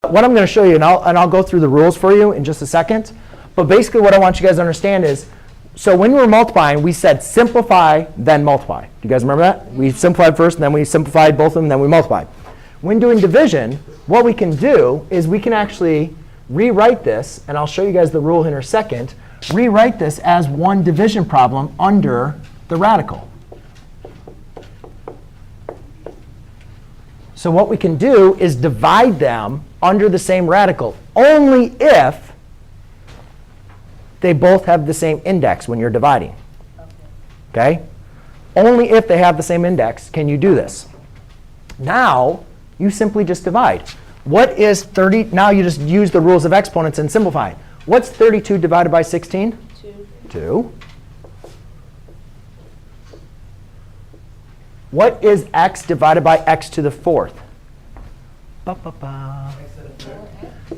What I'm going to show you, and I'll go through the rules for you in just a second. But basically what I want you guys to understand is, so when we were multiplying, we said simplify, then multiply. Do you guys remember that? We simplified first, and then we simplified both of them, and then we multiplied. When doing division, what we can do is we can actually rewrite this, and I'll show you guys the rule in a second, rewrite this as one division problem under the radical. So what we can do is divide them under the same radical, only if they both have the same index when you're dividing. Okay? Only if they have the same index can you do this. Now, you simply just divide. What is 30? Now you just use the rules of exponents and simplify. What's 32 divided by 16? 2. 2. What is x divided by x to the fourth?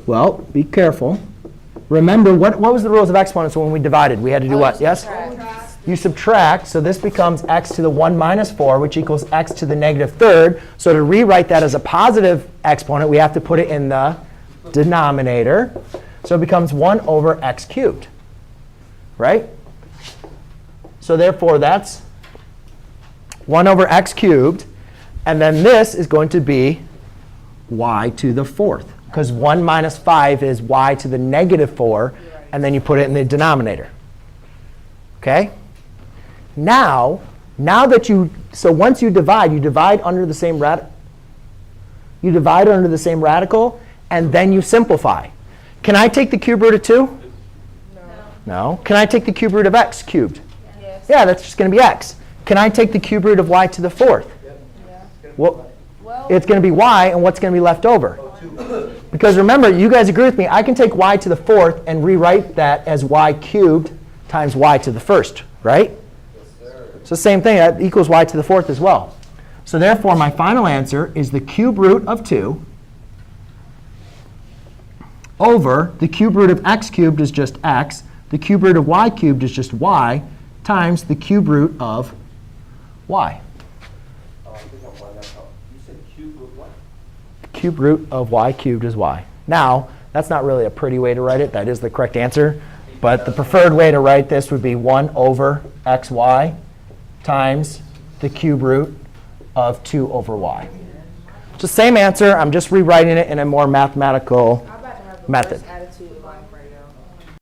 Well, be careful. Remember, what was the rules of exponents when we divided? We had to do what? Yes? You subtract. So this becomes x to the 1 minus 4, which equals x to the negative third. So to rewrite that as a positive exponent, we have to put it in the denominator. So it becomes 1 over x cubed. Right? So therefore, that's 1 over x cubed. And then this is going to be y to the fourth. Because 1 minus 5 is y to the negative 4. And then you put it in the denominator. OK? Now that so once you divide under the same radical. You divide under the same radical, and then you simplify. Can I take the cube root of 2? No. Can I take the cube root of x cubed? Yes. Yeah, that's just going to be x. Can I take the cube root of y to the fourth? Yeah. Well, it's going to be y, and what's going to be left over? Because remember, you guys agree with me, I can take y to the fourth and rewrite that as y cubed times y to the first, right? So same thing, that equals y to the fourth as well. So therefore, my final answer is the cube root of 2 over the cube root of x cubed is just x, the cube root of y cubed is just y, times the cube root of y. Cube root of y cubed is y. Now, that's not really a pretty way to write it. That is the correct answer. But the preferred way to write this would be 1 over xy times the cube root of 2 over y. It's the same answer. I'm just rewriting it in a more mathematical method.